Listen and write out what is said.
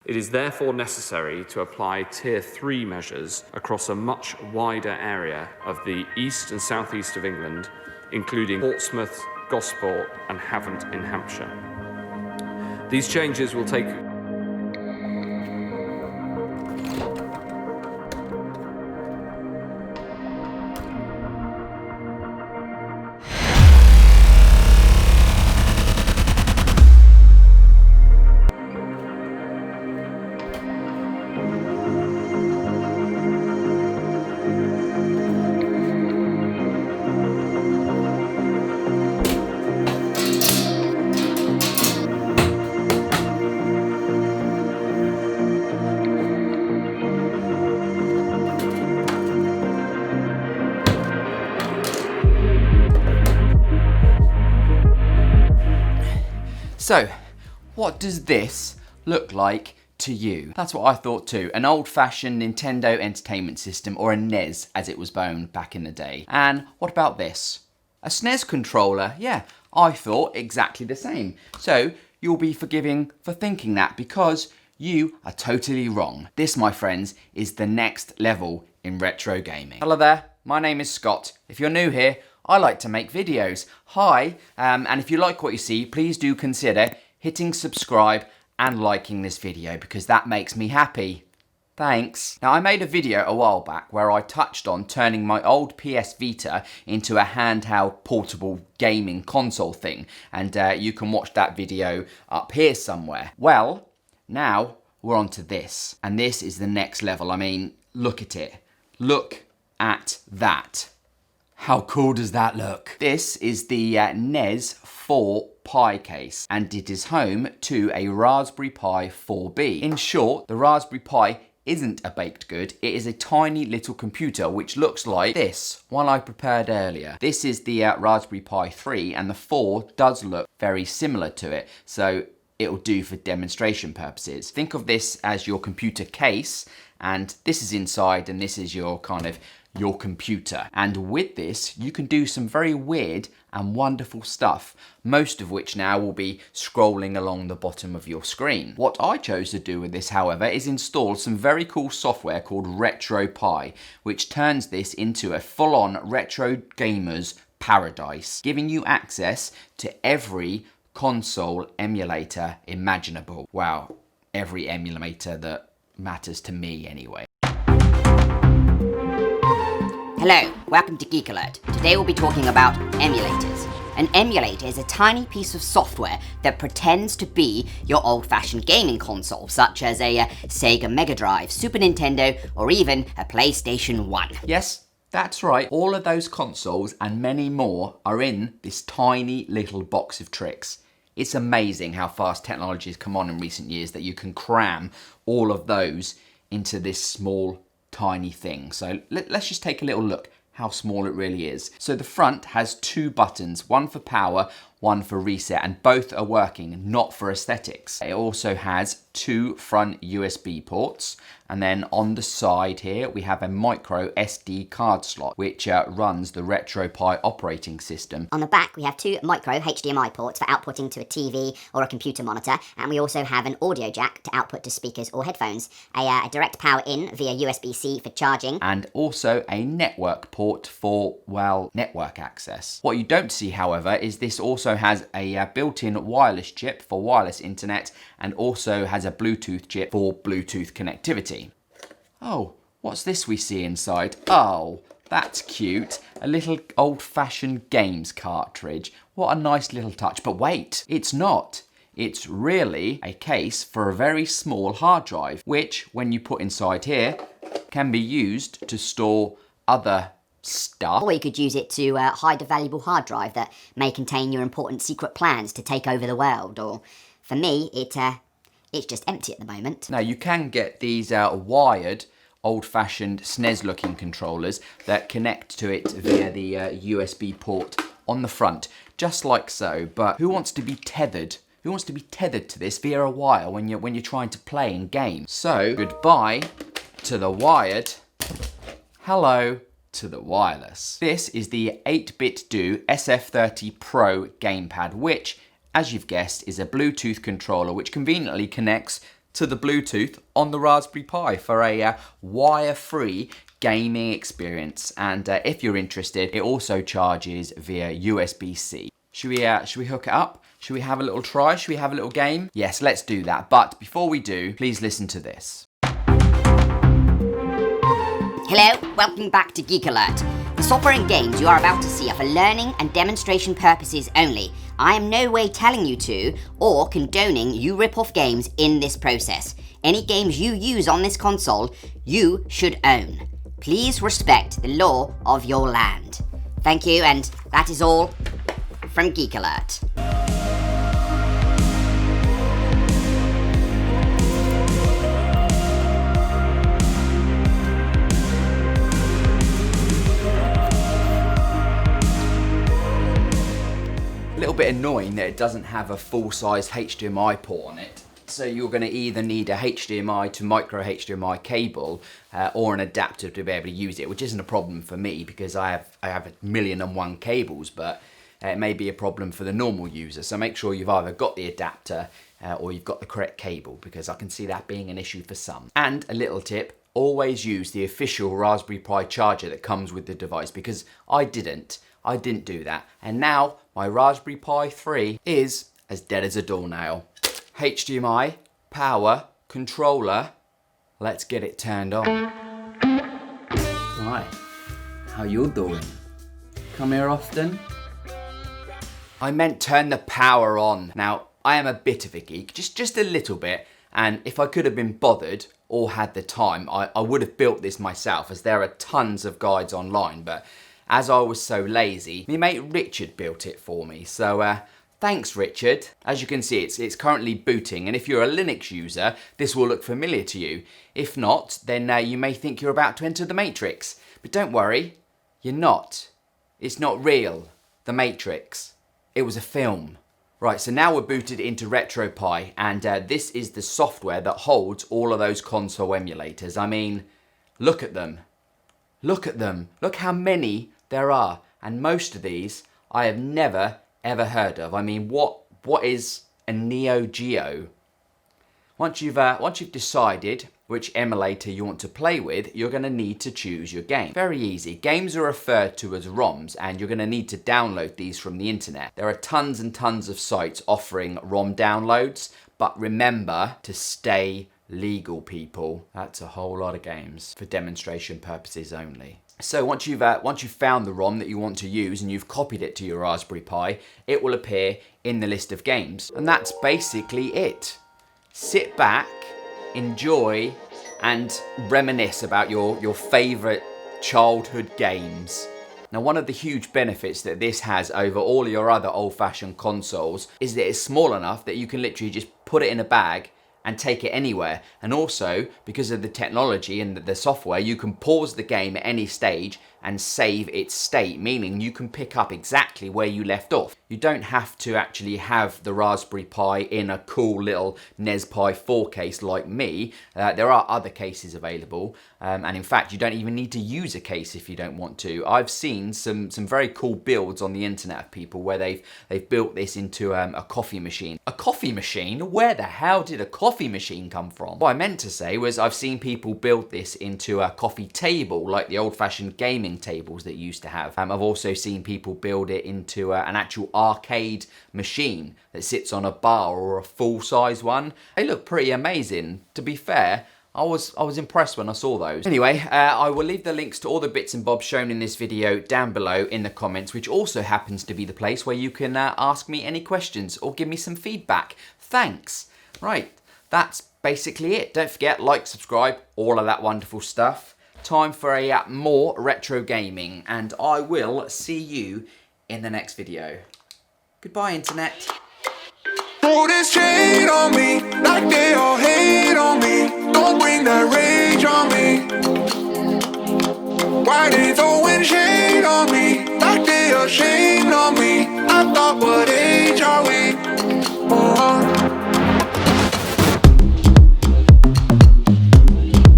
It is therefore necessary to apply Tier 3 measures across a much wider area of the east and southeast of England, including Portsmouth, Gosport and Havant in Hampshire. These changes will take So, what does this look like to you? That's what I thought too. An old-fashioned Nintendo Entertainment System, or a NES as it was known back in the day. And what about this? A SNES controller? Yeah, I thought exactly the same. So, you'll be forgiving for thinking that because you are totally wrong. This, my friends, is the next level in retro gaming. Hello there, my name is Scott. If you're new here, I like to make videos. Hi, and if you like what you see, please do consider hitting subscribe and liking this video because that makes me happy. Thanks. Now, I made a video a while back where I touched on turning my old PS Vita into a handheld portable gaming console thing, and you can watch that video up here somewhere. Well, now we're on to this, and this is the next level. I mean, look at it. Look at that. How cool does that look? This is the NES 4 Pi case, and it is home to a Raspberry Pi 4B. In short, the Raspberry Pi isn't a baked good, it is a tiny little computer which looks like this one I prepared earlier. This is the Raspberry Pi 3, and the 4 does look very similar to it, so it'll do for demonstration purposes. Think of this as your computer case, and this is inside, and this is your your computer. And with this, you can do some very weird and wonderful stuff, most of which now will be scrolling along the bottom of your screen. What I chose to do with this, however, is install some very cool software called RetroPie, which turns this into a full-on retro gamer's paradise, giving you access to every console emulator imaginable. Wow, every emulator that matters to me anyway. Hello, welcome to Geek Alert. Today we'll be talking about emulators. An emulator is a tiny piece of software that pretends to be your old-fashioned gaming console, such as a Sega Mega Drive, Super Nintendo, or even a PlayStation 1. Yes, that's right. All of those consoles and many more are in this tiny little box of tricks. It's amazing how fast technology has come on in recent years that you can cram all of those into this small tiny thing. So let's just take a little look how small it really is. So the front has two buttons, one for power, one for reset, and both are working, not for aesthetics. It also has two front USB ports, and then on the side here we have a micro SD card slot which runs the RetroPie operating system. On the back we have two micro HDMI ports for outputting to a TV or a computer monitor, and we also have an audio jack to output to speakers or headphones, a direct power in via USB-C for charging, and also a network port for, well, network access. What you don't see, however, is this also has a built-in wireless chip for wireless internet, and also has a Bluetooth chip for Bluetooth connectivity. Oh, what's this we see inside? Oh, that's cute. A little old-fashioned games cartridge. What a nice little touch. But wait, it's not. It's really a case for a very small hard drive, which, when you put inside here, can be used to store other stuff. Or you could use it to hide a valuable hard drive that may contain your important secret plans to take over the world. Or, for me, it's just empty at the moment. Now, you can get these wired, old-fashioned SNES-looking controllers that connect to it via the USB port on the front, just like so. But who wants to be tethered? Who wants to be tethered to this via a wire when you're trying to play in games? So, goodbye to the wired. Hello to the wireless. This is the 8BitDo SF30 Pro gamepad, which, as you've guessed, is a Bluetooth controller which conveniently connects to the Bluetooth on the Raspberry Pi for a wire-free gaming experience. And if you're interested, it also charges via USB-C. Should we hook it up? Should we have a little try? Should we have a little game? Yes, let's do that. But before we do, please listen to this. Hello, welcome back to Geek Alert. The software and games you are about to see are for learning and demonstration purposes only. I am no way telling you to, or condoning you rip off games in this process. Any games you use on this console, you should own. Please respect the law of your land. Thank you, and that is all from Geek Alert. A little bit annoying that it doesn't have a full-size HDMI port on it. So you're going to either need a HDMI to micro HDMI cable or an adapter to be able to use it, which isn't a problem for me because I have 1,000,001 cables, but it may be a problem for the normal user. So make sure you've either got the adapter or you've got the correct cable, because I can see that being an issue for some. And a little tip, always use the official Raspberry Pi charger that comes with the device, because I didn't do that. And now my Raspberry Pi 3 is as dead as a doornail. HDMI, power, controller. Let's get it turned on. Hi, how you doing? Come here often? I meant turn the power on. Now, I am a bit of a geek, just a little bit, and if I could have been bothered or had the time, I would have built this myself, as there are tons of guides online, but as I was so lazy, my mate Richard built it for me. So thanks, Richard. As you can see, it's currently booting, and if you're a Linux user, this will look familiar to you. If not, then you may think you're about to enter the Matrix. But don't worry, you're not. It's not real, the Matrix. It was a film. Right, so now we're booted into RetroPie, and this is the software that holds all of those console emulators. I mean, look at them. Look at them. Look how many there are, and most of these I have never ever heard of. I mean, what is a Neo Geo? Once you've decided which emulator you want to play with, you're going to need to choose your game. Very easy. Games are referred to as ROMs, and you're going to need to download these from the internet. There are tons and tons of sites offering ROM downloads, but remember to stay legal, people. That's a whole lot of games for demonstration purposes only. So once you've found the ROM that you want to use and you've copied it to your Raspberry Pi, it will appear in the list of games. And that's basically it. Sit back, enjoy, and reminisce about your favourite childhood games. Now, one of the huge benefits that this has over all your other old-fashioned consoles is that it's small enough that you can literally just put it in a bag and take it anywhere. And also, because of the technology and the software, you can pause the game at any stage and save its state, meaning you can pick up exactly where you left off. You don't have to actually have the Raspberry Pi in a cool little NESPi 4 case like me. There are other cases available, and in fact, you don't even need to use a case if you don't want to. I've seen some very cool builds on the internet of people where they've built this into a coffee machine. A coffee machine? Where the hell did a coffee machine come from? What I meant to say was I've seen people build this into a coffee table, like the old-fashioned gaming tables that you used to have. I've also seen people build it into an actual arcade machine that sits on a bar, or a full-size one. They look pretty amazing. To be fair, I was impressed when I saw those. Anyway, I will leave the links to all the bits and bobs shown in this video down below in the comments, which also happens to be the place where you can ask me any questions or give me some feedback. Thanks. Right, that's basically it. Don't forget, like, subscribe, all of that wonderful stuff. Time for a more retro gaming, and I will see you in the next video. Goodbye, internet. Throw this shade on me, like they all hate on me. Don't bring that rage on me. Why they throwing shade on me, like they ashamed on me? I thought what it